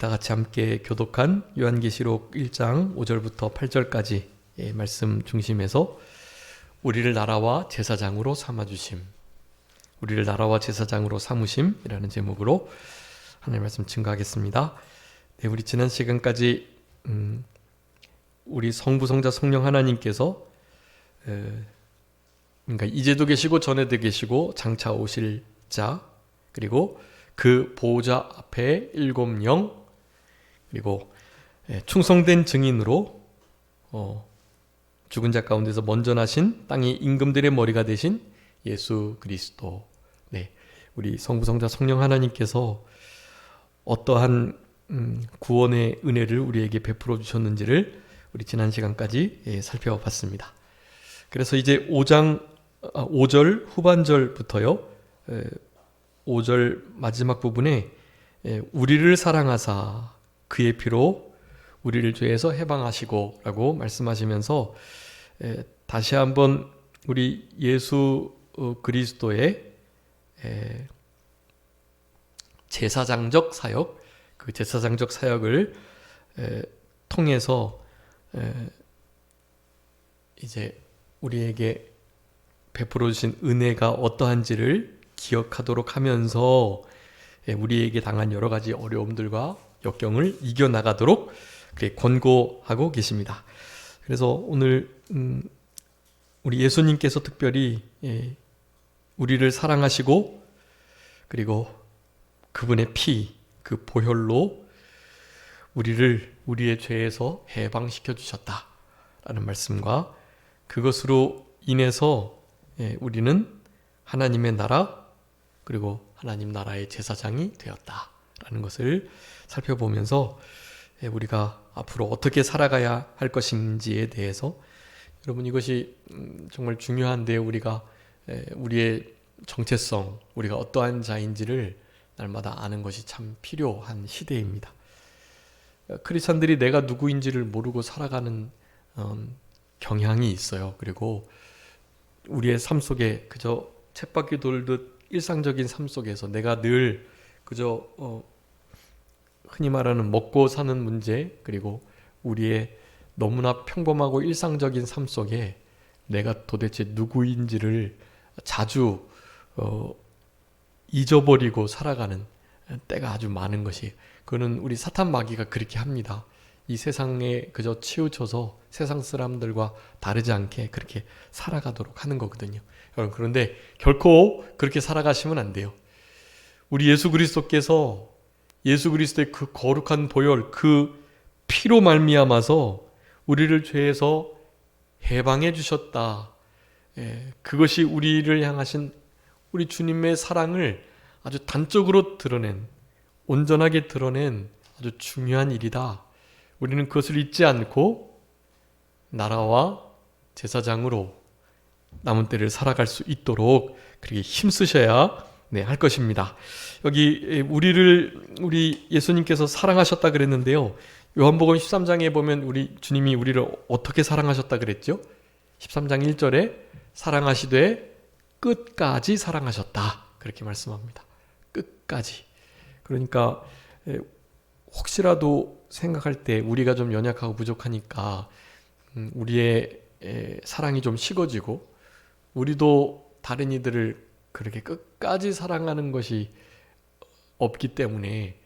다 같이 함께 교독한 요한계시록 1장 5절부터 8절까지 말씀 중심에서 우리를 나라와 제사장으로 삼아주심, 우리를 나라와 제사장으로 삼으심이라는 제목으로 하나님의 말씀 증거하겠습니다. 네, 우리 지난 시간까지 우리 성부, 성자, 성령 하나님께서 그러니까 이제도 계시고 전에도 계시고 장차 오실 자, 그리고 그 보호자 앞에 일곱 영, 그리고 충성된 증인으로 죽은 자 가운데서 먼저 나신 땅의 임금들의 머리가 되신 예수 그리스도, 네, 우리 성부, 성자, 성령 하나님께서 어떠한 구원의 은혜를 우리에게 베풀어 주셨는지를 우리 지난 시간까지 살펴봤습니다. 그래서 이제 5절 후반절부터요, 5절 마지막 부분에 우리를 사랑하사 그의 피로 우리를 죄에서 해방하시고 라고 말씀하시면서 다시 한번 우리 예수 그리스도의 제사장적 사역, 그 제사장적 사역을 통해서 이제 우리에게 베풀어 주신 은혜가 어떠한지를 기억하도록 하면서 우리에게 당한 여러 가지 어려움들과 역경을 이겨나가도록 그렇게 권고하고 계십니다. 그래서 오늘 우리 예수님께서 특별히 우리를 사랑하시고 그리고 그분의 피, 그 보혈로 우리를 우리의 죄에서 해방시켜 주셨다라는 말씀과 그것으로 인해서 우리는 하나님의 나라 그리고 하나님 나라의 제사장이 되었다라는 것을 살펴보면서 우리가 앞으로 어떻게 살아가야 할 것인지에 대해서, 여러분, 이것이 정말 중요한데 우리가 우리의 정체성, 우리가 어떠한 자인지를 날마다 아는 것이 참 필요한 시대입니다. 크리스찬들이 내가 누구인지를 모르고 살아가는 경향이 있어요. 그리고 우리의 삶 속에 그저 쳇바퀴 돌듯 일상적인 삶 속에서 내가 늘 그저 흔히 말하는 먹고 사는 문제, 그리고 우리의 너무나 평범하고 일상적인 삶 속에 내가 도대체 누구인지를 자주 잊어버리고 살아가는 때가 아주 많은 것이, 그거는 우리 사탄 마귀가 그렇게 합니다. 이 세상에 그저 치우쳐서 세상 사람들과 다르지 않게 그렇게 살아가도록 하는 거거든요. 여러분, 그런데 결코 그렇게 살아가시면 안 돼요. 우리 예수 그리스도께서 예수 그리스도의 그 거룩한 보혈, 그 피로 말미암아서 우리를 죄에서 해방해 주셨다. 그것이 우리를 향하신 우리 주님의 사랑을 아주 단적으로 드러낸, 온전하게 드러낸 아주 중요한 일이다. 우리는 그것을 잊지 않고 나라와 제사장으로 남은 때를 살아갈 수 있도록 그렇게 힘쓰셔야 할 것입니다. 여기 우리 예수님께서 사랑하셨다 그랬는데요, 요한복음 13장에 보면 우리 주님이 우리를 어떻게 사랑하셨다 그랬죠? 13장 1절에 사랑하시되 끝까지 사랑하셨다, 그렇게 말씀합니다. 끝까지. 그러니까 혹시라도 생각할 때 우리가 좀 연약하고 부족하니까 우리의 사랑이 좀 식어지고 우리도 다른 이들을 그렇게 끝까지 사랑하는 것이 없기 때문에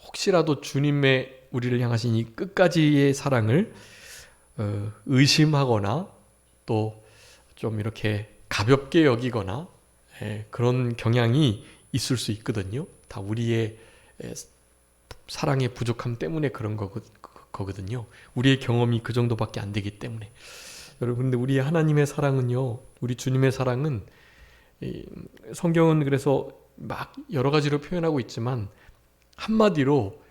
혹시라도 주님의 우리를 향하신 이 끝까지의 사랑을 의심하거나 또 좀 이렇게 가볍게 여기거나 그런 경향이 있을 수 있거든요. 다 우리의 사랑의 부족함 때문에 그런 거거든요. 우리의 경험이 그 정도밖에 안 되기 때문에. 여러분, 근데 우리 하나님의 사랑은요, 우리 주님의 사랑은 성경은 그래서 막 여러 가지로 표현하고 있지만 한마디로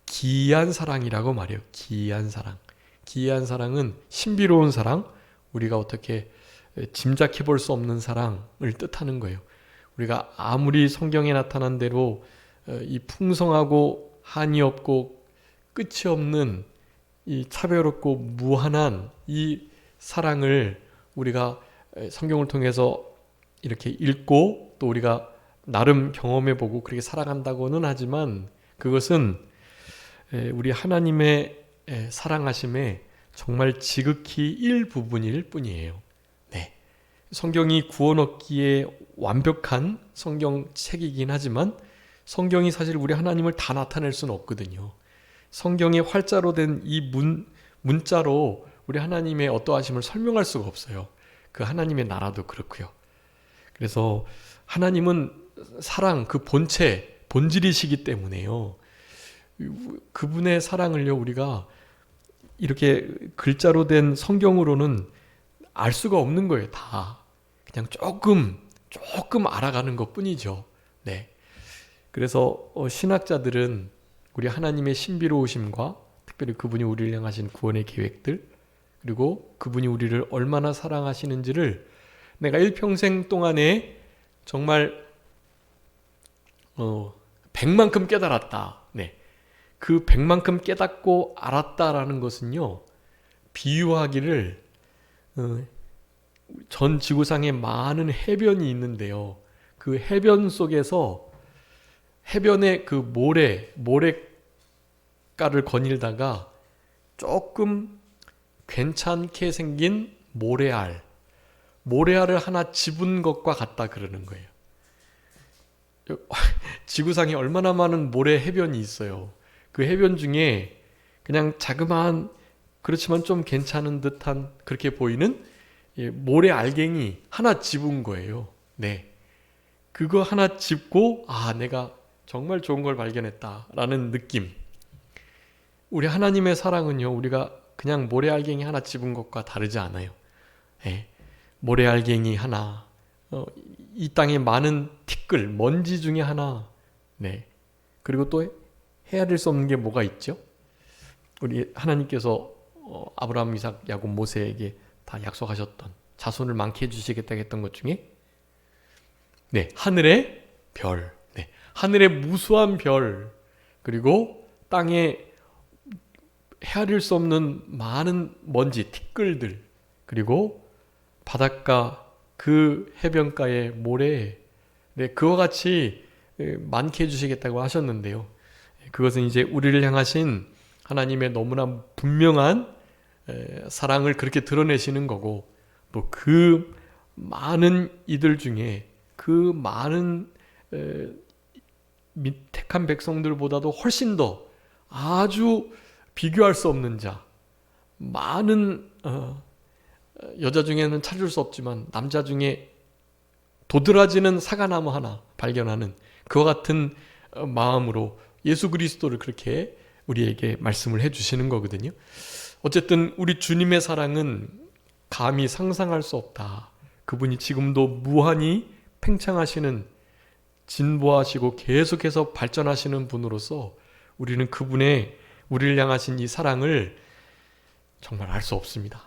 기이한 사랑이라고 말해요. 기이한 사랑. 기이한 사랑은 신비로운 사랑, 우리가 어떻게 짐작해 볼 수 없는 사랑을 뜻하는 거예요. 우리가 아무리 성경에 나타난 대로 이 풍성하고 한이 없고 끝이 없는 이 차별없고 무한한 이 사랑을 우리가 성경을 통해서 이렇게 읽고 또 우리가 나름 경험해보고 그렇게 살아간다고는 하지만 그것은 우리 하나님의 사랑하심의 정말 지극히 일부분일 뿐이에요. 네. 성경이 구원 얻기에 완벽한 성경책이긴 하지만 성경이 사실 우리 하나님을 다 나타낼 수는 없거든요. 성경의 활자로 된 이 문자로 우리 하나님의 어떠하심을 설명할 수가 없어요. 그 하나님의 나라도 그렇고요. 그래서 하나님은 사랑, 그 본체, 본질이시기 때문에요. 그분의 사랑을요, 우리가 이렇게 글자로 된 성경으로는 알 수가 없는 거예요, 다. 그냥 조금 알아가는 것 뿐이죠. 네. 그래서 신학자들은 우리 하나님의 신비로우심과 특별히 그분이 우리를 향하신 구원의 계획들, 그리고 그분이 우리를 얼마나 사랑하시는지를 내가 일평생 동안에 정말 백만큼 깨달았다. 네. 그 백만큼 깨닫고 알았다라는 것은요, 비유하기를 전 지구상에 많은 해변이 있는데요. 그 해변 속에서 해변의 그 모래가를 거닐다가 조금 괜찮게 생긴 모래알을 하나 집은 것과 같다 그러는 거예요. 지구상에 얼마나 많은 모래 해변이 있어요. 그 해변 중에 그냥 자그마한, 그렇지만 좀 괜찮은 듯한, 그렇게 보이는 모래 알갱이 하나 집은 거예요. 네. 그거 하나 집고, 내가 정말 좋은 걸 발견했다라는 느낌. 우리 하나님의 사랑은요, 우리가 그냥 모래 알갱이 하나 집은 것과 다르지 않아요. 네. 모래 알갱이 하나, 이 땅에 많은 티끌, 먼지 중에 하나. 네. 그리고 또 헤아릴 수 없는 게 뭐가 있죠? 우리 하나님께서 아브라함, 이삭, 야곱, 모세에게 다 약속하셨던, 자손을 많게 해주시겠다 했던 것 중에, 네, 하늘의 별, 네, 하늘의 무수한 별, 그리고 땅에 헤아릴 수 없는 많은 먼지, 티끌들, 그리고 바닷가, 그 해변가의 모래, 네, 그와 같이 많게 해주시겠다고 하셨는데요. 그것은 이제 우리를 향하신 하나님의 너무나 분명한 사랑을 그렇게 드러내시는 거고, 또 그 많은 이들 중에 그 많은 택한 백성들보다도 훨씬 더 아주 비교할 수 없는 자, 많은 여자 중에는 찾을 수 없지만 남자 중에 도드라지는 사과나무 하나 발견하는 그와 같은 마음으로 예수 그리스도를 그렇게 우리에게 말씀을 해주시는 거거든요. 어쨌든 우리 주님의 사랑은 감히 상상할 수 없다. 그분이 지금도 무한히 팽창하시는, 진보하시고 계속해서 발전하시는 분으로서 우리는 그분의 우리를 향하신 이 사랑을 정말 알 수 없습니다.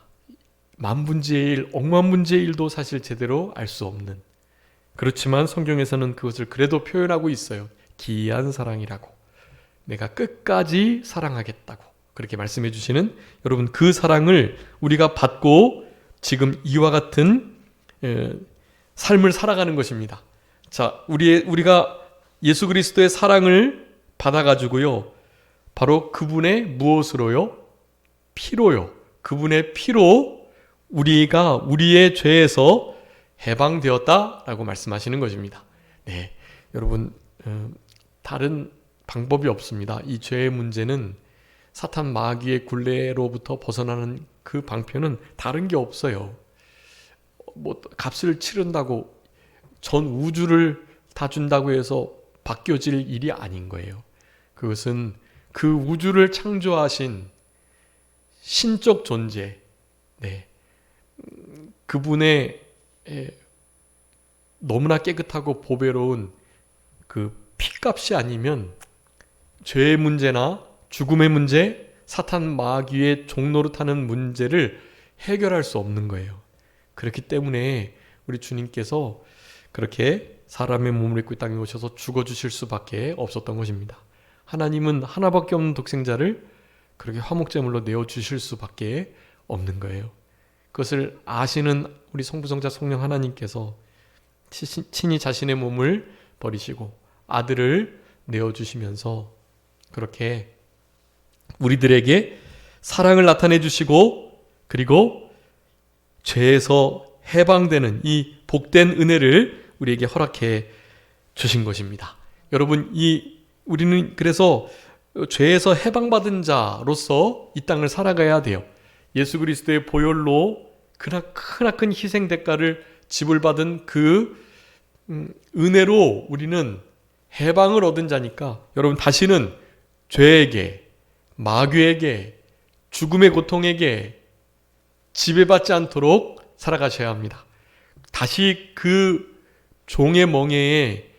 만분지의 일, 억만분지의 일도 사실 제대로 알 수 없는, 그렇지만 성경에서는 그것을 그래도 표현하고 있어요. 기이한 사랑이라고, 내가 끝까지 사랑하겠다고 그렇게 말씀해 주시는, 여러분, 그 사랑을 우리가 받고 지금 이와 같은 삶을 살아가는 것입니다. 자, 우리가 예수 그리스도의 사랑을 받아가지고요, 바로 그분의 무엇으로요? 피로요. 그분의 피로 우리가 우리의 죄에서 해방되었다라고 말씀하시는 것입니다. 네, 여러분, 다른 방법이 없습니다. 이 죄의 문제는 사탄 마귀의 굴레로부터 벗어나는 그 방편은 다른 게 없어요. 뭐 값을 치른다고 전 우주를 다 준다고 해서 바뀌어질 일이 아닌 거예요. 그것은 그 우주를 창조하신 신적 존재, 네, 그분의 너무나 깨끗하고 보배로운 그 피값이 아니면 죄의 문제나 죽음의 문제, 사탄 마귀의 종노릇하는 문제를 해결할 수 없는 거예요. 그렇기 때문에 우리 주님께서 그렇게 사람의 몸을 입고 이 땅에 오셔서 죽어주실 수밖에 없었던 것입니다. 하나님은 하나밖에 없는 독생자를 그렇게 화목제물로 내어주실 수밖에 없는 거예요. 그것을 아시는 우리 성부성자 성령 하나님께서 친히 자신의 몸을 버리시고 아들을 내어주시면서 그렇게 우리들에게 사랑을 나타내 주시고 그리고 죄에서 해방되는 이 복된 은혜를 우리에게 허락해 주신 것입니다. 여러분, 우리는 그래서 죄에서 해방받은 자로서 이 땅을 살아가야 돼요. 예수 그리스도의 보혈로 크나큰 희생 대가를 지불받은 그 은혜로 우리는 해방을 얻은 자니까 여러분, 다시는 죄에게, 마귀에게, 죽음의 고통에게 지배받지 않도록 살아가셔야 합니다. 다시 그 종의 멍에에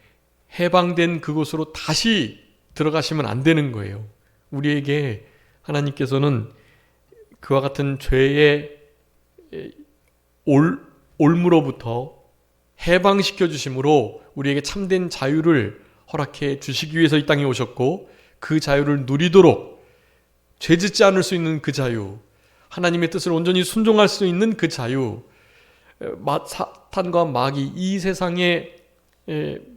해방된 그곳으로 다시 들어가시면 안 되는 거예요. 우리에게 하나님께서는 그와 같은 죄의 올무로부터 해방시켜 주심으로 우리에게 참된 자유를 허락해 주시기 위해서 이 땅에 오셨고, 그 자유를 누리도록 죄짓지 않을 수 있는 그 자유, 하나님의 뜻을 온전히 순종할 수 있는 그 자유, 사탄과 마귀 이 세상의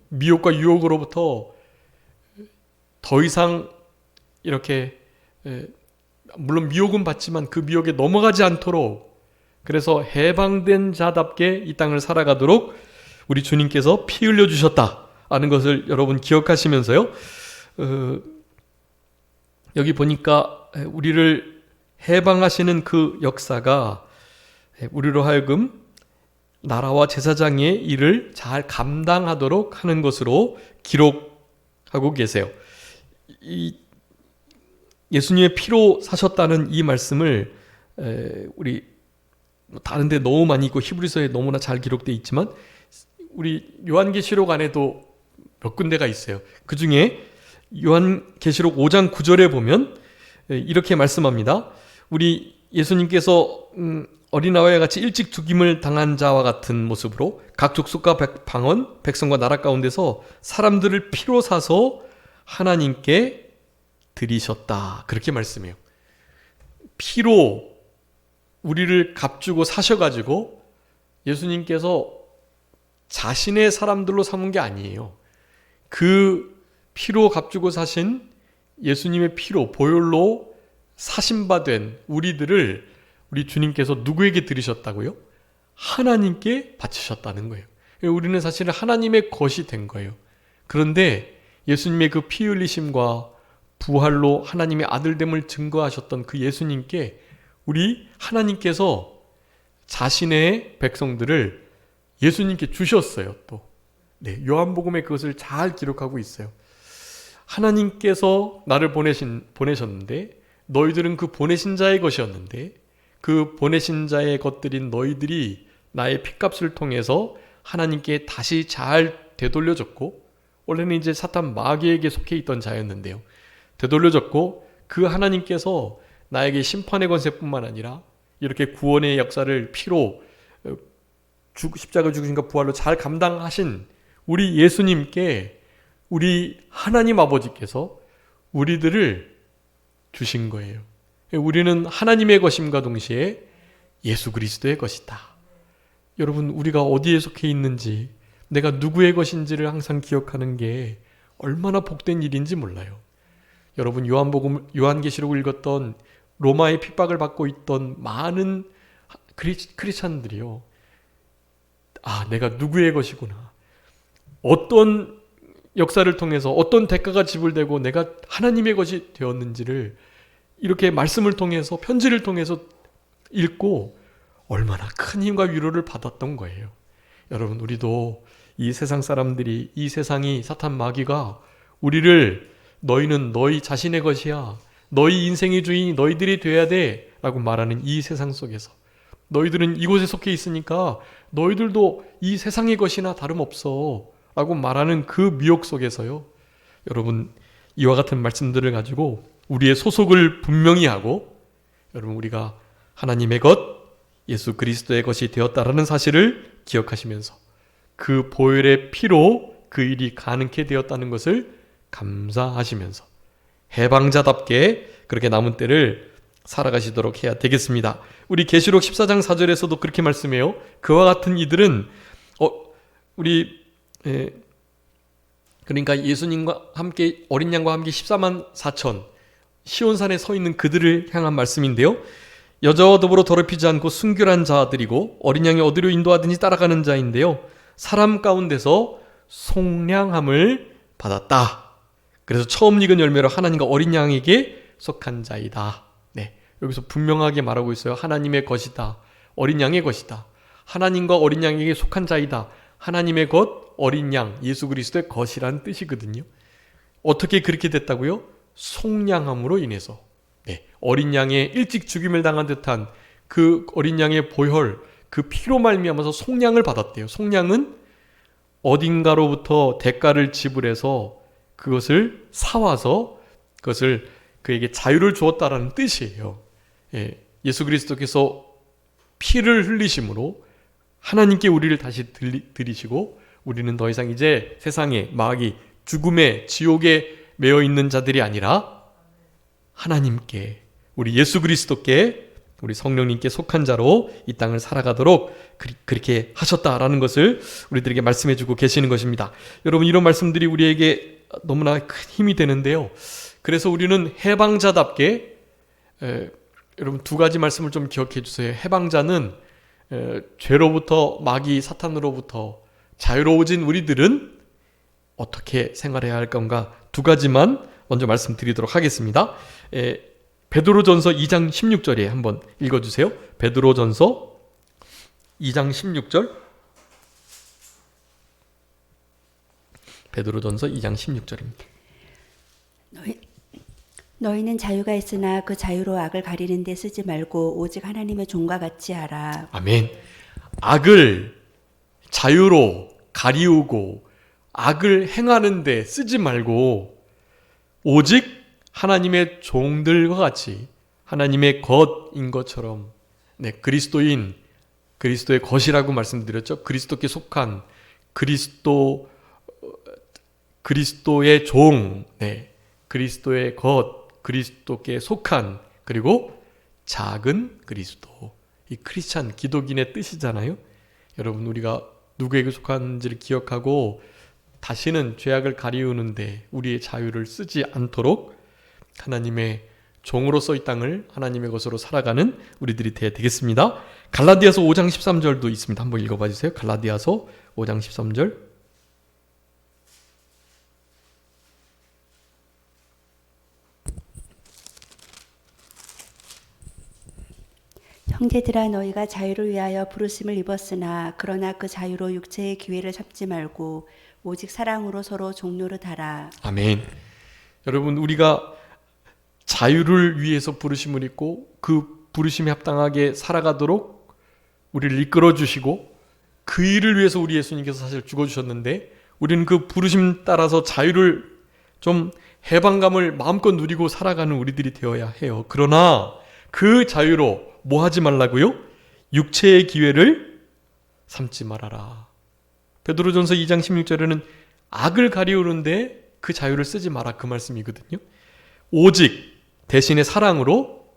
미혹과 유혹으로부터 더 이상 이렇게 물론 미혹은 받지만 그 미혹에 넘어가지 않도록, 그래서 해방된 자답게 이 땅을 살아가도록 우리 주님께서 피 흘려 주셨다는 것을 여러분 기억하시면서요, 여기 보니까 우리를 해방하시는 그 역사가 우리로 하여금 나라와 제사장의 일을 잘 감당하도록 하는 것으로 기록하고 계세요. 예수님의 피로 사셨다는 이 말씀을 우리 다른 데 너무 많이 있고 히브리서에 너무나 잘 기록되어 있지만 우리 요한계시록 안에도 몇 군데가 있어요. 그 중에 요한계시록 5장 9절에 보면 이렇게 말씀합니다. 우리 예수님께서 어린아이와 같이 일찍 죽임을 당한 자와 같은 모습으로 각 족속과 방언, 백성과 나라 가운데서 사람들을 피로 사서 하나님께 드리셨다. 그렇게 말씀해요. 피로 우리를 값주고 사셔가지고 예수님께서 자신의 사람들로 삼은 게 아니에요. 그 피로 값주고 사신 예수님의 피로, 보혈로 사신바된 우리들을 우리 주님께서 누구에게 드리셨다고요? 하나님께 바치셨다는 거예요. 우리는 사실은 하나님의 것이 된 거예요. 그런데 예수님의 그 피 흘리심과 부활로 하나님의 아들됨을 증거하셨던 그 예수님께 우리 하나님께서 자신의 백성들을 예수님께 주셨어요. 또 요한복음에 그것을 잘 기록하고 있어요. 하나님께서 나를 보내셨는데 너희들은 그 보내신 자의 것이었는데 그 보내신 자의 것들인 너희들이 나의 핏값을 통해서 하나님께 다시 잘 되돌려줬고, 원래는 이제 사탄 마귀에게 속해 있던 자였는데요, 되돌려줬고 그 하나님께서 나에게 심판의 권세뿐만 아니라 이렇게 구원의 역사를 피로 십자가 죽으신가 부활로 잘 감당하신 우리 예수님께 우리 하나님 아버지께서 우리들을 주신 거예요. 우리는 하나님의 것임과 동시에 예수 그리스도의 것이다. 여러분, 우리가 어디에 속해 있는지, 내가 누구의 것인지를 항상 기억하는 게 얼마나 복된 일인지 몰라요. 여러분, 요한계시록을 읽었던 로마의 핍박을 받고 있던 많은 크리스찬들이요, 내가 누구의 것이구나, 어떤 역사를 통해서 어떤 대가가 지불되고 내가 하나님의 것이 되었는지를 이렇게 말씀을 통해서, 편지를 통해서 읽고 얼마나 큰 힘과 위로를 받았던 거예요. 여러분, 우리도 이 세상 사람들이, 이 세상이, 사탄 마귀가 우리를 너희는 너희 자신의 것이야, 너희 인생의 주인이 너희들이 돼야 돼 라고 말하는 이 세상 속에서, 너희들은 이곳에 속해 있으니까 너희들도 이 세상의 것이나 다름없어 라고 말하는 그 미혹 속에서요, 여러분, 이와 같은 말씀들을 가지고 우리의 소속을 분명히 하고, 여러분, 우리가 하나님의 것, 예수 그리스도의 것이 되었다라는 사실을 기억하시면서 그 보혈의 피로 그 일이 가능케 되었다는 것을 감사하시면서 해방자답게 그렇게 남은 때를 살아가시도록 해야 되겠습니다. 우리 계시록 14장 4절에서도 그렇게 말씀해요. 그와 같은 이들은 그러니까 예수님과 함께, 어린 양과 함께 14만 4천, 시온산에 서 있는 그들을 향한 말씀인데요. 여자와 더불어 더럽히지 않고 순결한 자들이고 어린 양이 어디로 인도하든지 따라가는 자인데요. 사람 가운데서 속량함을 받았다. 그래서 처음 익은 열매로 하나님과 어린 양에게 속한 자이다. 네, 여기서 분명하게 말하고 있어요. 하나님의 것이다. 어린 양의 것이다. 하나님과 어린 양에게 속한 자이다. 하나님의 것, 어린 양, 예수 그리스도의 것이라는 뜻이거든요. 어떻게 그렇게 됐다고요? 속량함으로 인해서. 네, 어린 양의 일찍 죽임을 당한 듯한 그 어린 양의 보혈, 그 피로 말미암아서 속량을 받았대요. 속량은 어딘가로부터 대가를 지불해서 그것을 사와서 그것을 그에게 자유를 주었다라는 뜻이에요. 예, 예수 그리스도께서 피를 흘리심으로 하나님께 우리를 다시 드리시고 우리는 더 이상 이제 세상에 마귀 죽음의 지옥에 매여 있는 자들이 아니라 하나님께 우리 예수 그리스도께 우리 성령님께 속한 자로 이 땅을 살아가도록 그렇게 하셨다라는 것을 우리들에게 말씀해 주고 계시는 것입니다. 여러분, 이런 말씀들이 우리에게 너무나 큰 힘이 되는데요. 그래서 우리는 해방자답게 여러분 두 가지 말씀을 좀 기억해 주세요. 해방자는 죄로부터 마귀 사탄으로부터 자유로워진 우리들은 어떻게 생활해야 할 건가 두 가지만 먼저 말씀드리도록 하겠습니다. 베드로전서 2장 16절에 한번 읽어주세요. 베드로전서 2장 16절. 베드로전서 2장 16절입니다. 너희는 자유가 있으나 그 자유로 악을 가리는 데 쓰지 말고 오직 하나님의 종과 같이 하라. 아멘. 악을 자유로 가리우고 악을 행하는 데 쓰지 말고 오직 하나님의 종들과 같이 하나님의 것인 것처럼 그리스도의 것이라고 말씀드렸죠. 그리스도께 속한 그리스도의 종, 그리스도의 것, 그리스도께 속한 그리고 작은 그리스도. 이 크리스찬 기독인의 뜻이잖아요. 여러분, 우리가 누구에게 속한지를 기억하고 다시는 죄악을 가리우는데 우리의 자유를 쓰지 않도록 하나님의 종으로서 이 땅을 하나님의 것으로 살아가는 우리들이 되어야 되겠습니다. 갈라디아서 5장 13절도 있습니다. 한번 읽어봐 주세요. 갈라디아서 5장 13절. 형제들아, 너희가 자유를 위하여 부르심을 입었으나 그러나 그 자유로 육체의 기회를 잡지 말고 오직 사랑으로 서로 종노릇하라. 아멘. 여러분, 우리가 자유를 위해서 부르심을 입고 그 부르심에 합당하게 살아가도록 우리를 이끌어 주시고 그 일을 위해서 우리 예수님께서 사실 죽어주셨는데 우리는 그 부르심 따라서 자유를 좀 해방감을 마음껏 누리고 살아가는 우리들이 되어야 해요. 그러나 그 자유로 뭐 하지 말라고요? 육체의 기회를 삼지 말아라. 베드로전서 2장 16절에는 악을 가리우는데 그 자유를 쓰지 마라, 그 말씀이거든요. 오직 대신에 사랑으로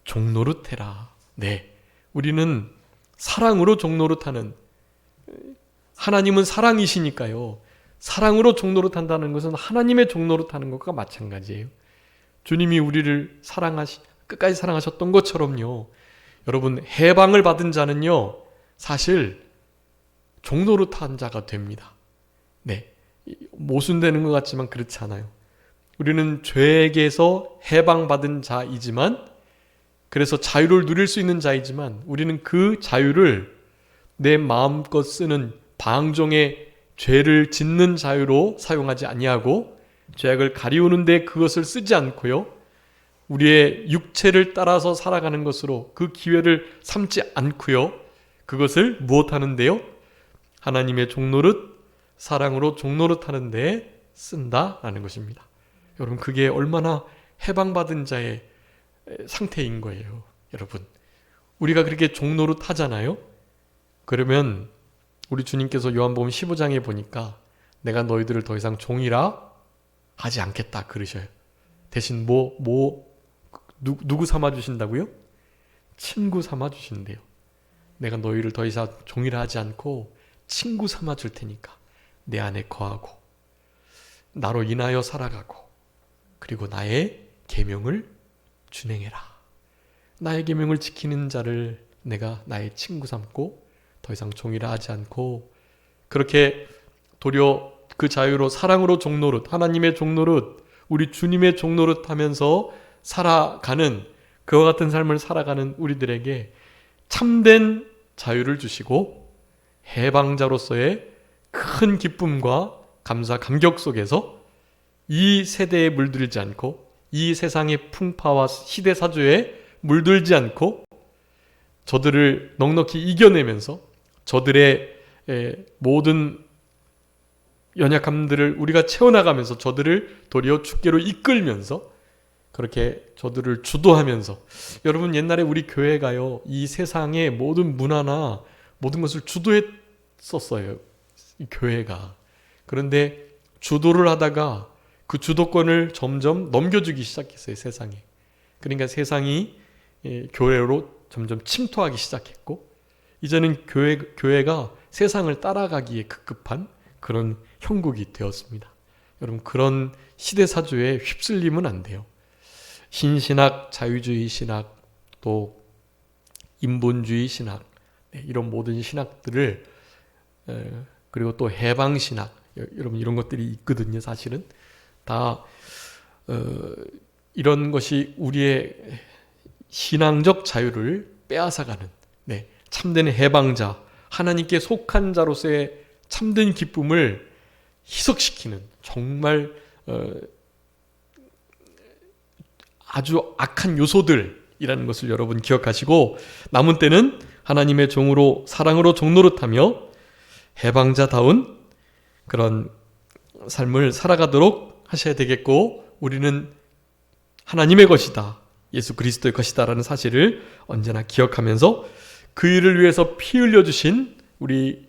종노릇해라. 네, 우리는 사랑으로 종노릇하는, 하나님은 사랑이시니까요. 사랑으로 종노릇한다는 것은 하나님의 종노릇하는 것과 마찬가지예요. 주님이 우리를 끝까지 사랑하셨던 것처럼요. 여러분, 해방을 받은 자는요, 사실 종노릇한 자가 됩니다. 네, 모순되는 것 같지만 그렇지 않아요. 우리는 죄에게서 해방받은 자이지만, 그래서 자유를 누릴 수 있는 자이지만 우리는 그 자유를 내 마음껏 쓰는 방종의 죄를 짓는 자유로 사용하지 아니하고 죄악을 가리우는데 그것을 쓰지 않고요, 우리의 육체를 따라서 살아가는 것으로 그 기회를 삼지 않고요, 그것을 무엇하는데요? 하나님의 종노릇, 사랑으로 종노릇하는 데 쓴다라는 것입니다. 여러분, 그게 얼마나 해방받은 자의 상태인 거예요. 여러분, 우리가 그렇게 종노릇 하잖아요. 그러면 우리 주님께서 요한복음 15장에 보니까 내가 너희들을 더 이상 종이라 하지 않겠다 그러셔요. 대신 누구 삼아 주신다고요? 친구 삼아 주신대요. 내가 너희를 더 이상 종이라 하지 않고 친구 삼아 줄 테니까 내 안에 거하고 나로 인하여 살아가고 그리고 나의 계명을 준행해라. 나의 계명을 지키는 자를 내가 나의 친구 삼고 더 이상 종이라 하지 않고, 그렇게 도리어 그 자유로 사랑으로 종노릇, 하나님의 종노릇, 우리 주님의 종노릇 하면서 살아가는, 그와 같은 삶을 살아가는 우리들에게 참된 자유를 주시고 해방자로서의 큰 기쁨과 감사, 감격 속에서 이 세대에 물들지 않고 이 세상의 풍파와 시대사주에 물들지 않고 저들을 넉넉히 이겨내면서 저들의 모든 연약함들을 우리가 채워나가면서 저들을 도리어 주께로 이끌면서 그렇게 저들을 주도하면서, 여러분 옛날에 우리 교회가요 이 세상의 모든 문화나 모든 것을 주도했었어요, 이 교회가. 그런데 주도를 하다가 그 주도권을 점점 넘겨주기 시작했어요, 세상에. 그러니까 세상이 교회로 점점 침투하기 시작했고, 이제는 교회가 세상을 따라가기에 급급한 그런 형국이 되었습니다. 여러분, 그런 시대사주에 휩쓸리면 안 돼요. 신신학, 자유주의 신학, 또 인본주의 신학, 이런 모든 신학들을, 그리고 또 해방신학, 여러분 이런 것들이 있거든요. 사실은 다 이런 것이 우리의 신앙적 자유를 빼앗아가는, 참된 해방자, 하나님께 속한 자로서의 참된 기쁨을 희석시키는 정말 아주 악한 요소들이라는 것을 여러분 기억하시고, 남은 때는 하나님의 종으로 사랑으로 종노릇하며 해방자다운 그런 삶을 살아가도록 하셔야 되겠고, 우리는 하나님의 것이다, 예수 그리스도의 것이다 라는 사실을 언제나 기억하면서 그 일을 위해서 피 흘려주신 우리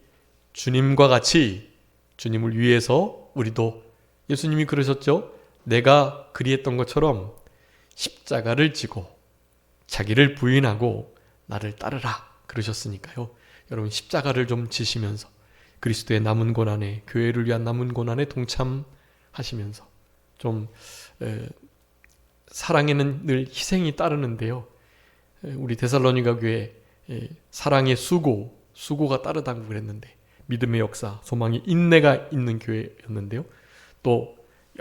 주님과 같이 주님을 위해서 우리도, 예수님이 그러셨죠. 내가 그리했던 것처럼 십자가를 지고 자기를 부인하고 나를 따르라 그러셨으니까요. 여러분 십자가를 좀 지시면서 그리스도의 남은 고난에, 교회를 위한 남은 고난에 동참하시면서 좀 사랑에는 늘 희생이 따르는데요. 우리 데살로니가 교회 사랑의 수고가 따르다고 그랬는데, 믿음의 역사, 소망의 인내가 있는 교회였는데요. 또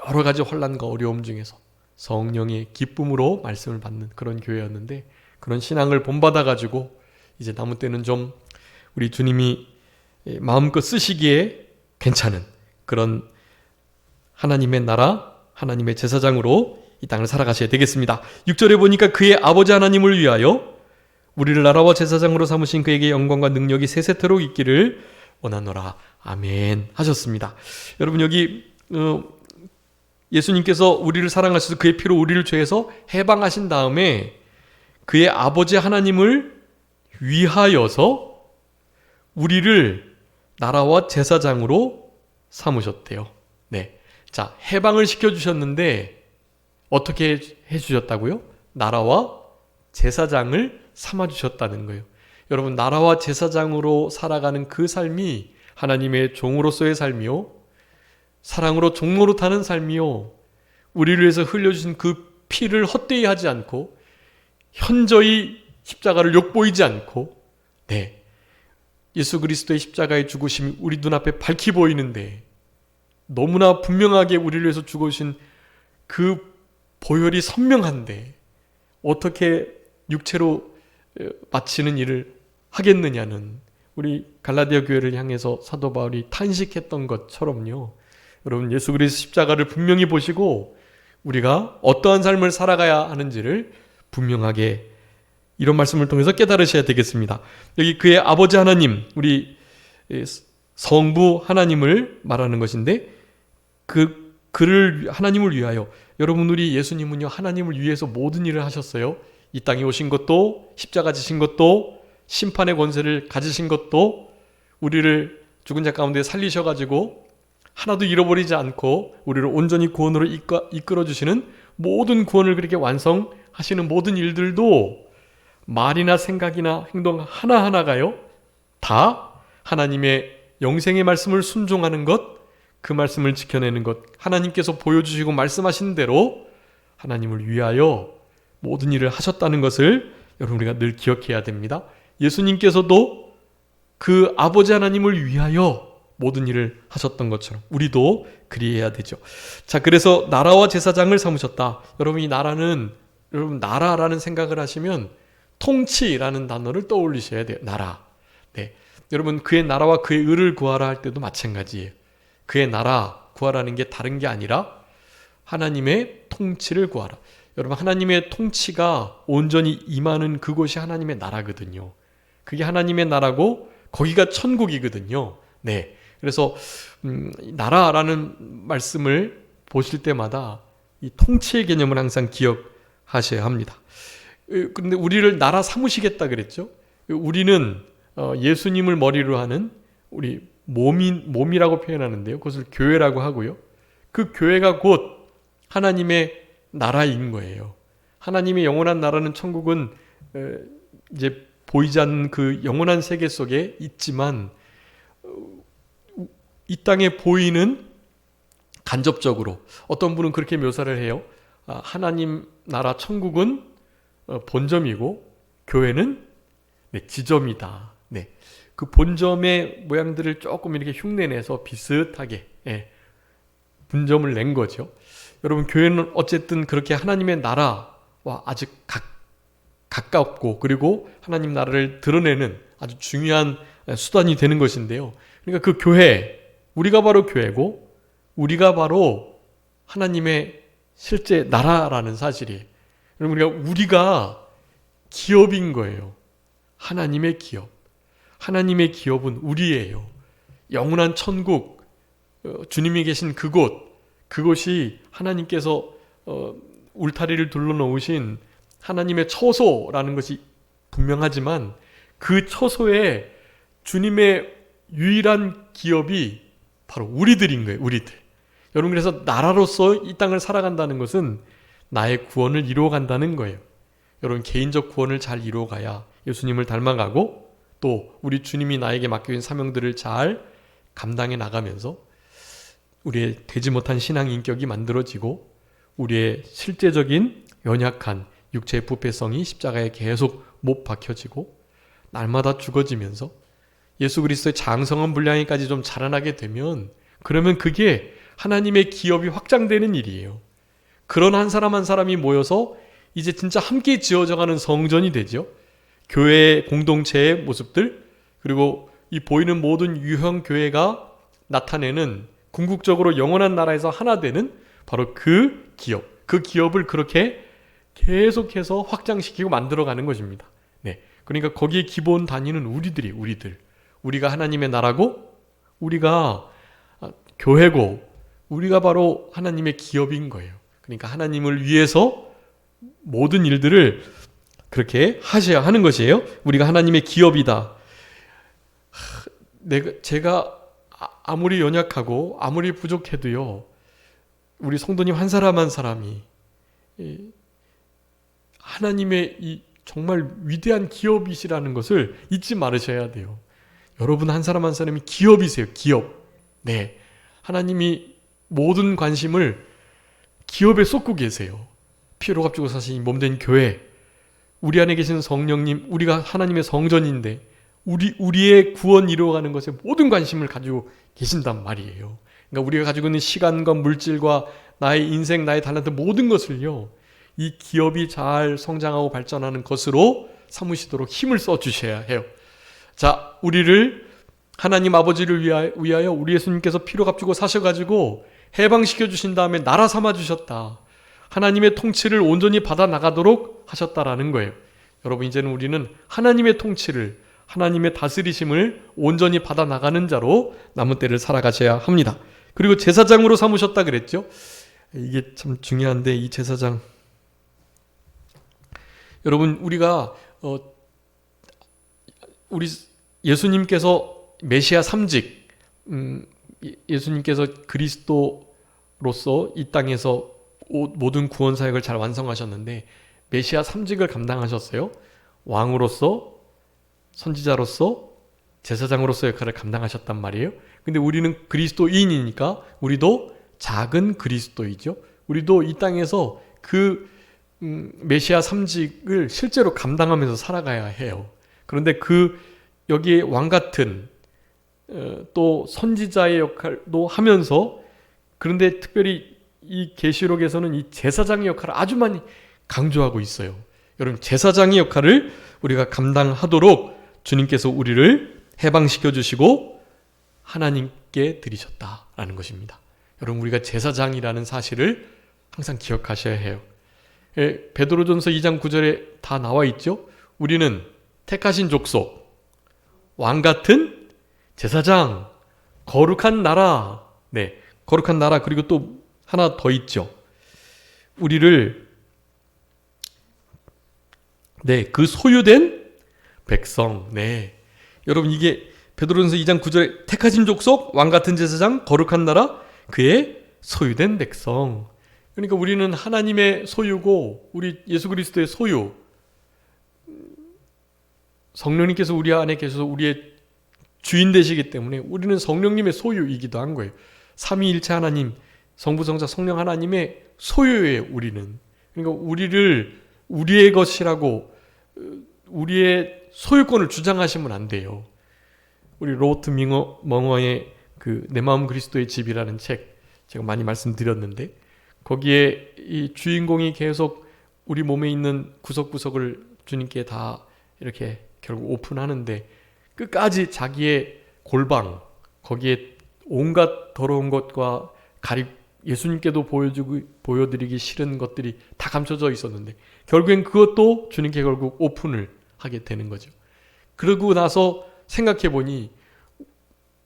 여러 가지 혼란과 어려움 중에서 성령의 기쁨으로 말씀을 받는 그런 교회였는데, 그런 신앙을 본받아가지고 이제 남은 때는 좀 우리 주님이 마음껏 쓰시기에 괜찮은 그런 하나님의 나라, 하나님의 제사장으로 이 땅을 살아가셔야 되겠습니다. 6절에 보니까 그의 아버지 하나님을 위하여 우리를 나라와 제사장으로 삼으신 그에게 영광과 능력이 세세토록 있기를 원하노라. 아멘 하셨습니다. 여러분 여기 예수님께서 우리를 사랑하셔서 그의 피로 우리를 죄에서 해방하신 다음에 그의 아버지 하나님을 위하여서 우리를 나라와 제사장으로 삼으셨대요. 자, 해방을 시켜주셨는데 어떻게 해주셨다고요? 나라와 제사장을 삼아주셨다는 거예요. 여러분, 나라와 제사장으로 살아가는 그 삶이 하나님의 종으로서의 삶이요, 사랑으로 종노릇하는 삶이요, 우리를 위해서 흘려주신 그 피를 헛되이 하지 않고 현저히 십자가를 욕보이지 않고, 예수 그리스도의 십자가의 죽으심이 우리 눈앞에 밝히 보이는데 너무나 분명하게 우리를 위해서 죽으신 그 보혈이 선명한데 어떻게 육체로 마치는 일을 하겠느냐는, 우리 갈라디아 교회를 향해서 사도 바울이 탄식했던 것처럼요. 여러분, 예수 그리스도 십자가를 분명히 보시고 우리가 어떠한 삶을 살아가야 하는지를 분명하게 이런 말씀을 통해서 깨달으셔야 되겠습니다. 여기 그의 아버지 하나님, 우리 성부 하나님을 말하는 것인데, 그를 하나님을 위하여, 여러분 우리 예수님은요 하나님을 위해서 모든 일을 하셨어요. 이 땅에 오신 것도, 십자가 지신 것도, 심판의 권세를 가지신 것도, 우리를 죽은 자 가운데 살리셔가지고 하나도 잃어버리지 않고 우리를 온전히 구원으로 이끌어주시는 모든 구원을 그렇게 완성하시는 모든 일들도 말이나 생각이나 행동 하나하나가요 다 하나님의 영생의 말씀을 순종하는 것, 그 말씀을 지켜내는 것, 하나님께서 보여주시고 말씀하신 대로 하나님을 위하여 모든 일을 하셨다는 것을 여러분 우리가 늘 기억해야 됩니다. 예수님께서도 그 아버지 하나님을 위하여 모든 일을 하셨던 것처럼 우리도 그리해야 되죠. 자, 그래서 나라와 제사장을 삼으셨다. 여러분 이 나라는 여러분 나라라는 생각을 하시면 통치라는 단어를 떠올리셔야 돼요. 나라. 네. 여러분 그의 나라와 그의 의를 구하라 할 때도 마찬가지예요. 그의 나라 구하라는 게 다른 게 아니라 하나님의 통치를 구하라. 여러분 하나님의 통치가 온전히 임하는 그곳이 하나님의 나라거든요. 그게 하나님의 나라고 거기가 천국이거든요. 네. 그래서 나라라는 말씀을 보실 때마다 이 통치의 개념을 항상 기억하셔야 합니다. 그런데 우리를 나라 삼으시겠다 그랬죠. 우리는 예수님을 머리로 하는 우리 몸이라고 표현하는데요. 그것을 교회라고 하고요. 그 교회가 곧 하나님의 나라인 거예요. 하나님의 영원한 나라는 천국은 이제 보이지 않는 그 영원한 세계 속에 있지만 이 땅에 보이는 간접적으로 어떤 분은 그렇게 묘사를 해요. 하나님 나라 천국은 본점이고 교회는 지점이다. 네. 그 본점의 모양들을 조금 이렇게 흉내내서 비슷하게 분점을 낸 거죠. 여러분 교회는 어쨌든 그렇게 하나님의 나라와 아주 가깝고 그리고 하나님 나라를 드러내는 아주 중요한 수단이 되는 것인데요. 그러니까 그 교회, 우리가 바로 교회고 우리가 바로 하나님의 실제 나라라는 사실이에요. 여러분 우리가 기업인 거예요. 하나님의 기업. 하나님의 기업은 우리예요. 영원한 천국, 주님이 계신 그곳이 하나님께서 울타리를 둘러놓으신 하나님의 처소라는 것이 분명하지만 그 처소에 주님의 유일한 기업이 바로 우리들인 거예요. 우리들. 여러분 그래서 나라로서 이 땅을 살아간다는 것은 나의 구원을 이루어간다는 거예요. 여러분 개인적 구원을 잘 이루어가야 예수님을 닮아가고 또 우리 주님이 나에게 맡겨진 사명들을 잘 감당해 나가면서 우리의 되지 못한 신앙 인격이 만들어지고 우리의 실제적인 연약한 육체의 부패성이 십자가에 계속 못 박혀지고 날마다 죽어지면서 예수 그리스도의 장성한 분량에까지 좀 자라나게 되면 그러면 그게 하나님의 기업이 확장되는 일이에요. 그런 한 사람 한 사람이 모여서 이제 진짜 함께 지어져가는 성전이 되죠. 교회의 공동체의 모습들 그리고 이 보이는 모든 유형 교회가 나타내는 궁극적으로 영원한 나라에서 하나 되는 바로 그 기업, 그 기업을 그렇게 계속해서 확장시키고 만들어가는 것입니다. 네, 그러니까 거기에 기본 단위는 우리가 하나님의 나라고 우리가 교회고 우리가 바로 하나님의 기업인 거예요. 그러니까 하나님을 위해서 모든 일들을 그렇게 하셔야 하는 것이에요. 우리가 하나님의 기업이다. 제가 아무리 연약하고 아무리 부족해도요. 우리 성도님 한 사람 한 사람이 하나님의 이 정말 위대한 기업이시라는 것을 잊지 말으셔야 돼요. 여러분 한 사람 한 사람이 기업이세요. 기업. 네. 하나님이 모든 관심을 기업에 쏟고 계세요. 피로 값주고 사신 몸된 교회, 우리 안에 계신 성령님, 우리가 하나님의 성전인데 우리의 구원 이루어가는 것에 모든 관심을 가지고 계신단 말이에요. 그러니까 우리가 가지고 있는 시간과 물질과 나의 인생, 나의 탤런트 모든 것을요. 이 기업이 잘 성장하고 발전하는 것으로 삼으시도록 힘을 써주셔야 해요. 자, 우리를 하나님 아버지를 위하여 우리 예수님께서 피로 값주고 사셔가지고 해방시켜 주신 다음에 나라 삼아 주셨다. 하나님의 통치를 온전히 받아 나가도록 하셨다라는 거예요. 여러분 이제는 우리는 하나님의 통치를 하나님의 다스리심을 온전히 받아 나가는 자로 남은 때를 살아가셔야 합니다. 그리고 제사장으로 삼으셨다 그랬죠. 이게 참 중요한데 이 제사장 여러분 우리가 우리 예수님께서 메시아 3직 예수님께서 그리스도로서 이 땅에서 모든 구원 사역을 잘 완성하셨는데 메시아 3직을 감당하셨어요. 왕으로서 선지자로서 제사장으로서 역할을 감당하셨단 말이에요. 근데 우리는 그리스도인이니까 우리도 작은 그리스도이죠. 우리도 이 땅에서 그 메시아 삼직을 실제로 감당하면서 살아가야 해요. 그런데 여기에 왕 같은 또 선지자의 역할도 하면서, 그런데 특별히 이 계시록에서는 이 제사장의 역할을 아주 많이 강조하고 있어요. 여러분, 제사장의 역할을 우리가 감당하도록 주님께서 우리를 해방시켜 주시고 하나님께 드리셨다라는 것입니다. 여러분, 우리가 제사장이라는 사실을 항상 기억하셔야 해요. 베드로전서 2장 9절에 다 나와 있죠. 우리는 택하신 족속, 왕 같은 제사장, 거룩한 나라. 네, 거룩한 나라. 그리고 또 하나 더 있죠. 우리를 그 소유된 백성. 네, 여러분, 이게 베드로전서 2장 9절에 택하신 족속, 왕 같은 제사장, 거룩한 나라, 그의 소유된 백성. 그러니까 우리는 하나님의 소유고, 우리 예수 그리스도의 소유. 성령님께서 우리 안에 계셔서 우리의 주인 되시기 때문에 우리는 성령님의 소유이기도 한 거예요. 삼위일체 하나님, 성부, 성자, 성령 하나님의 소유예요, 우리는. 그러니까 우리를 우리의 것이라고 우리의 소유권을 주장하시면 안 돼요. 우리 로버트 멍어의 내 마음 그리스도의 집이라는 책, 제가 많이 말씀드렸는데, 거기에 이 주인공이 계속 우리 몸에 있는 구석구석을 주님께 다 이렇게 결국 오픈하는데, 끝까지 자기의 골방, 거기에 온갖 더러운 것과 예수님께도 보여드리기 싫은 것들이 다 감춰져 있었는데, 결국엔 그것도 주님께 결국 오픈을 하게 되는 거죠. 그러고 나서 생각해보니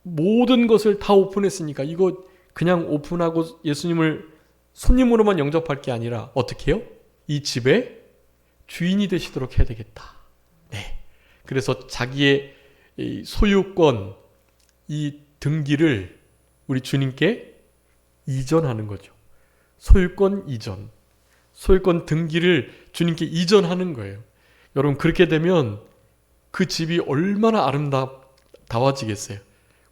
모든 것을 다 오픈했으니까 이거 그냥 오픈하고 예수님을 손님으로만 영접할 게 아니라 어떻게 해요? 이 집의 주인이 되시도록 해야 되겠다. 네. 그래서 자기의 소유권, 이 등기를 우리 주님께 이전하는 거죠. 소유권 이전. 소유권 등기를 주님께 이전하는 거예요. 여러분, 그렇게 되면 그 집이 얼마나 아름다워지겠어요.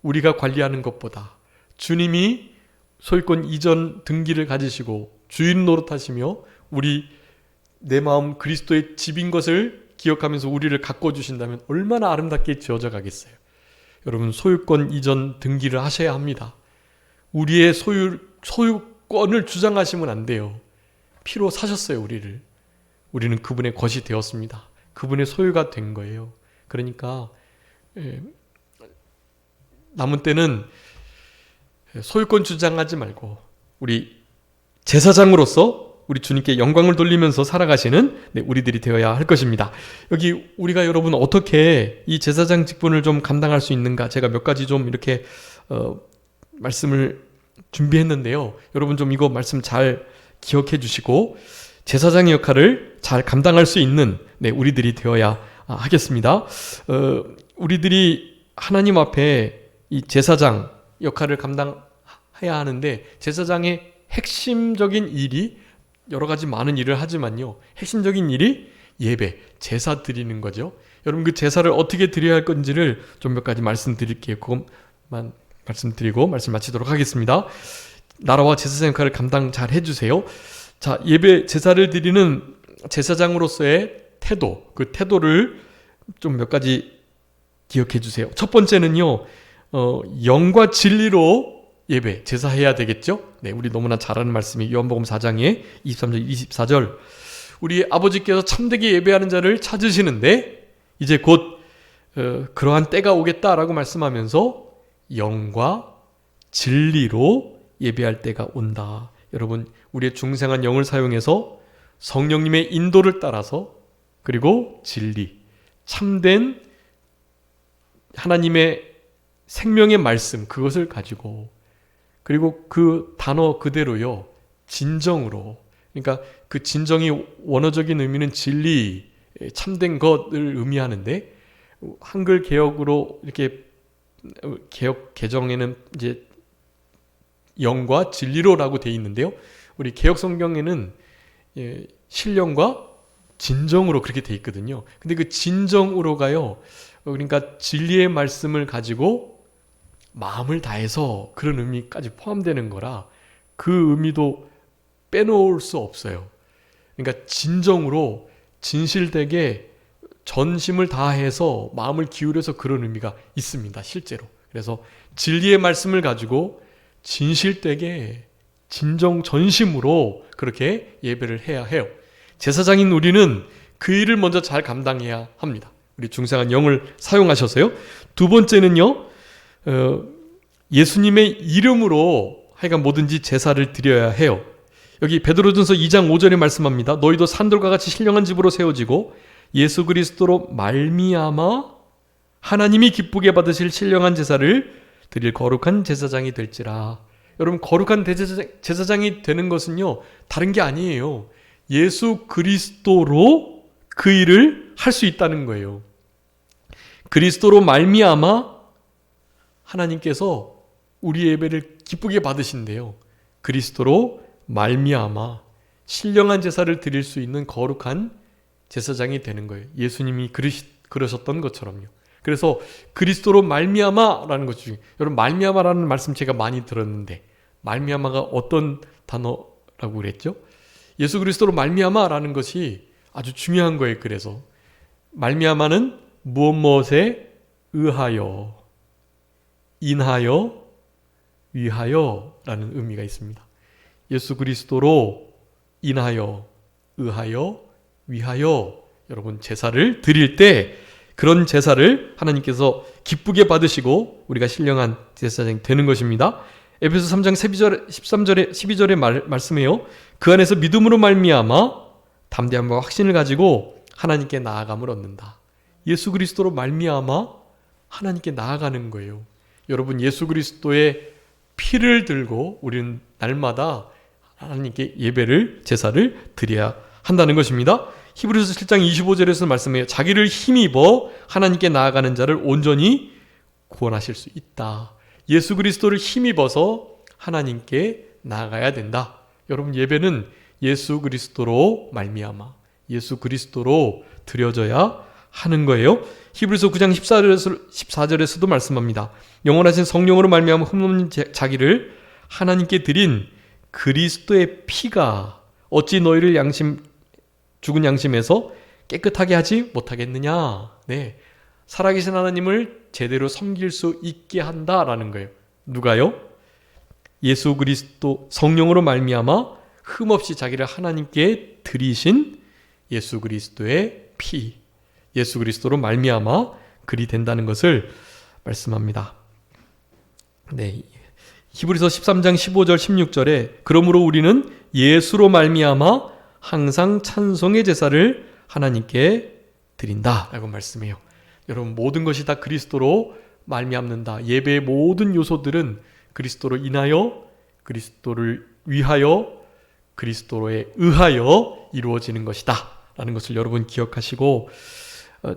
우리가 관리하는 것보다 주님이 소유권 이전 등기를 가지시고 주인 노릇하시며 내 마음 그리스도의 집인 것을 기억하면서 우리를 가꿔주신다면 얼마나 아름답게 지어져 가겠어요. 여러분, 소유권 이전 등기를 하셔야 합니다. 우리의 소유권을 주장하시면 안 돼요. 피로 사셨어요, 우리를. 우리는 그분의 것이 되었습니다. 그분의 소유가 된 거예요. 그러니까 남은 때는 소유권 주장하지 말고 우리 제사장으로서 우리 주님께 영광을 돌리면서 살아가시는 우리들이 되어야 할 것입니다. 여기 우리가 여러분 어떻게 이 제사장 직분을 좀 감당할 수 있는가, 제가 몇 가지 좀 이렇게 말씀을 준비했는데요. 여러분 좀 이거 말씀 잘 기억해 주시고 제사장의 역할을 잘 감당할 수 있는 우리들이 되어야 하겠습니다. 우리들이 하나님 앞에 이 제사장 역할을 감당해야 하는데, 제사장의 핵심적인 일이 여러 가지 많은 일을 하지만요, 핵심적인 일이 예배, 제사 드리는 거죠. 여러분, 그 제사를 어떻게 드려야 할 건지를 좀 몇 가지 말씀드릴게요. 그것만 말씀드리고 말씀 마치도록 하겠습니다. 나라와 제사장 역할을 감당 잘 해주세요. 자, 예배 제사를 드리는 제사장으로서의 태도, 그 태도를 좀 몇 가지 기억해 주세요. 첫 번째는요, 영과 진리로 예배, 제사해야 되겠죠? 네, 우리 너무나 잘 아는 말씀이 요한복음 4장에 23절, 24절. 우리 아버지께서 참되게 예배하는 자를 찾으시는데 이제 곧 그러한 때가 오겠다라고 말씀하면서 영과 진리로 예배할 때가 온다. 여러분, 우리의 중생한 영을 사용해서 성령님의 인도를 따라서, 그리고 진리, 참된 하나님의 생명의 말씀, 그것을 가지고, 그리고 그 단어 그대로요, 진정으로. 그러니까 그 진정이 원어적인 의미는 진리, 참된 것을 의미하는데, 한글 개역으로 이렇게 개역 개정에는 이제 영과 진리로라고 되어 있는데요. 우리 개역 성경에는 신령과 진정으로 그렇게 되어 있거든요. 근데 그 진정으로가요, 그러니까 진리의 말씀을 가지고 마음을 다해서, 그런 의미까지 포함되는 거라 그 의미도 빼놓을 수 없어요. 그러니까 진정으로 진실되게 전심을 다해서 마음을 기울여서 그런 의미가 있습니다. 실제로. 그래서 진리의 말씀을 가지고 진실되게 진정 전심으로 그렇게 예배를 해야 해요. 제사장인 우리는 그 일을 먼저 잘 감당해야 합니다. 우리 중생한 영을 사용하셔서요. 두 번째는요, 예수님의 이름으로 하여간 뭐든지 제사를 드려야 해요. 여기 베드로전서 2장 5절에 말씀합니다. 너희도 산돌과 같이 신령한 집으로 세워지고 예수 그리스도로 말미암아 하나님이 기쁘게 받으실 신령한 제사를 드릴 거룩한 제사장이 될지라. 여러분, 거룩한 제사장이 되는 것은요, 다른 게 아니에요. 예수 그리스도로 그 일을 할 수 있다는 거예요. 그리스도로 말미암아 하나님께서 우리 예배를 기쁘게 받으신대요. 그리스도로 말미암아 신령한 제사를 드릴 수 있는 거룩한 제사장이 되는 거예요. 예수님이 그러셨던 것처럼요. 그래서 그리스도로 말미암아라는 것 중에, 여러분, 말미암아라는 말씀 제가 많이 들었는데 말미암아가 어떤 단어라고 그랬죠? 예수 그리스도로 말미암아라는 것이 아주 중요한 거예요. 그래서 말미암아는 무엇에 의하여, 인하여, 위하여라는 의미가 있습니다. 예수 그리스도로 인하여, 의하여, 위하여, 여러분, 제사를 드릴 때 그런 제사를 하나님께서 기쁘게 받으시고 우리가 신령한 제사장이 되는 것입니다. 에베소 3장 12절에 말씀해요. 그 안에서 믿음으로 말미암아 담대함과 확신을 가지고 하나님께 나아감을 얻는다. 예수 그리스도로 말미암아 하나님께 나아가는 거예요. 여러분, 예수 그리스도의 피를 들고 우리는 날마다 하나님께 예배를, 제사를 드려야 한다는 것입니다. 히브리서 7장 25절에서 말씀해요. 자기를 힘입어 하나님께 나아가는 자를 온전히 구원하실 수 있다. 예수 그리스도를 힘입어서 하나님께 나아가야 된다. 여러분, 예배는 예수 그리스도로 말미암아 예수 그리스도로 드려져야 하는 거예요. 히브리서 9장 14절에서도 말씀합니다. 영원하신 성령으로 말미암아 흠없는 자기를 하나님께 드린 그리스도의 피가 어찌 너희를 죽은 양심에서 깨끗하게 하지 못하겠느냐. 네, 살아계신 하나님을 제대로 섬길 수 있게 한다라는 거예요. 누가요? 예수 그리스도 성령으로 말미암아 흠없이 자기를 하나님께 드리신 예수 그리스도의 피, 예수 그리스도로 말미암아 그리 된다는 것을 말씀합니다. 네, 히브리서 13장 15절 16절에 그러므로 우리는 예수로 말미암아 항상 찬송의 제사를 하나님께 드린다라고 말씀해요. 여러분, 모든 것이 다 그리스도로 말미암는다. 예배의 모든 요소들은 그리스도로 인하여, 그리스도를 위하여, 그리스도에 의하여 이루어지는 것이다 라는 것을 여러분 기억하시고,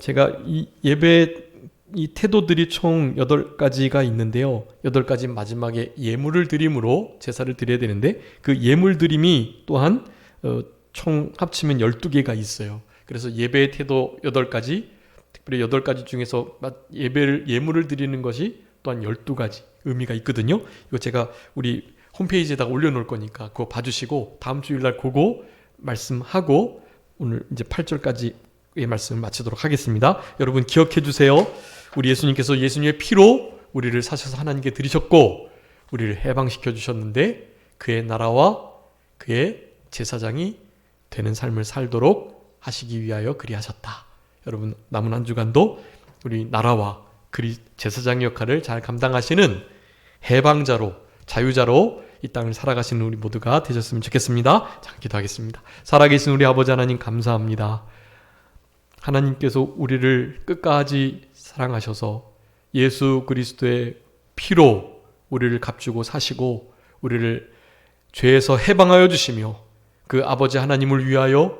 제가 이 예배 이 태도들이 총 8가지가 있는데요. 8가지 마지막에 예물을 드림으로 제사를 드려야 되는데 그 예물 드림이 또한 총 합치면 12개가 있어요. 그래서 예배의 태도 8가지, 특별히 8가지 중에서 예물을 드리는 것이 또한 12가지 의미가 있거든요. 이거 제가 우리 홈페이지에다가 올려놓을 거니까 그거 봐주시고 다음 주일날 그거 말씀하고 오늘 이제 8절까지의 말씀을 마치도록 하겠습니다. 여러분 기억해 주세요. 우리 예수님께서 예수님의 피로 우리를 사셔서 하나님께 드리셨고 우리를 해방시켜 주셨는데 그의 나라와 그의 제사장이 되는 삶을 살도록 하시기 위하여 그리하셨다. 여러분 남은 한 주간도 우리 나라와 그리 제사장의 역할을 잘 감당하시는 해방자로, 자유자로 이 땅을 살아가시는 우리 모두가 되셨으면 좋겠습니다. 자, 기도하겠습니다. 살아계신 우리 아버지 하나님 감사합니다. 하나님께서 우리를 끝까지 사랑하셔서 예수 그리스도의 피로 우리를 값주고 사시고 우리를 죄에서 해방하여 주시며 그 아버지 하나님을 위하여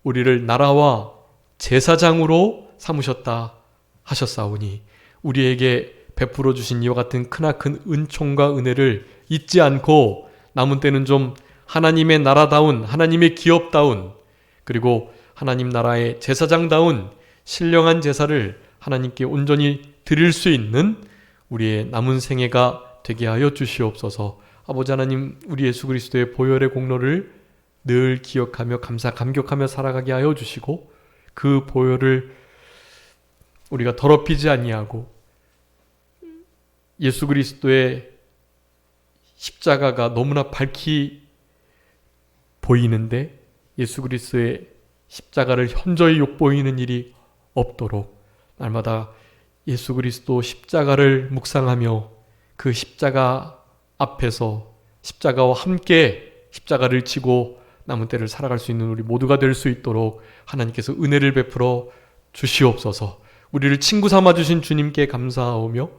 우리를 나라와 제사장으로 삼으셨다 하셨사오니 우리에게 베풀어 주신 이와 같은 크나큰 은총과 은혜를 잊지 않고 남은 때는 좀 하나님의 나라다운, 하나님의 기업다운, 그리고 하나님 나라의 제사장다운 신령한 제사를 하나님께 온전히 드릴 수 있는 우리의 남은 생애가 되게 하여 주시옵소서. 아버지 하나님, 우리 예수 그리스도의 보혈의 공로를 늘 기억하며 감격하며 살아가게 하여 주시고, 그 보혈을 우리가 더럽히지 아니하고 예수 그리스도의 십자가가 너무나 밝히 보이는데 예수 그리스도의 십자가를 현저히 욕보이는 일이 없도록 날마다 예수 그리스도 십자가를 묵상하며 그 십자가 앞에서 십자가와 함께 십자가를 지고 남은 때를 살아갈 수 있는 우리 모두가 될 수 있도록 하나님께서 은혜를 베풀어 주시옵소서. 우리를 친구 삼아 주신 주님께 감사하오며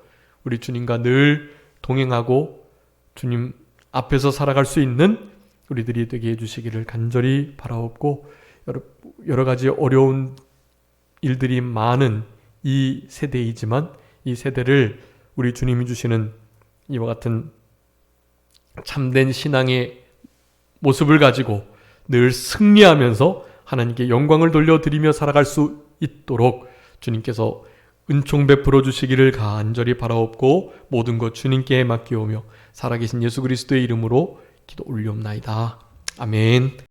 우리 주님과 늘 동행하고 주님 앞에서 살아갈 수 있는 우리들이 되게 해주시기를 간절히 바라옵고, 여러 가지 어려운 일들이 많은 이 세대이지만 이 세대를 우리 주님이 주시는 이와 같은 참된 신앙의 모습을 가지고 늘 승리하면서 하나님께 영광을 돌려드리며 살아갈 수 있도록 주님께서 은총 베풀어 주시기를 간절히 바라옵고, 모든 것 주님께 맡기오며 살아계신 예수 그리스도의 이름으로 기도 올리옵나이다. 아멘.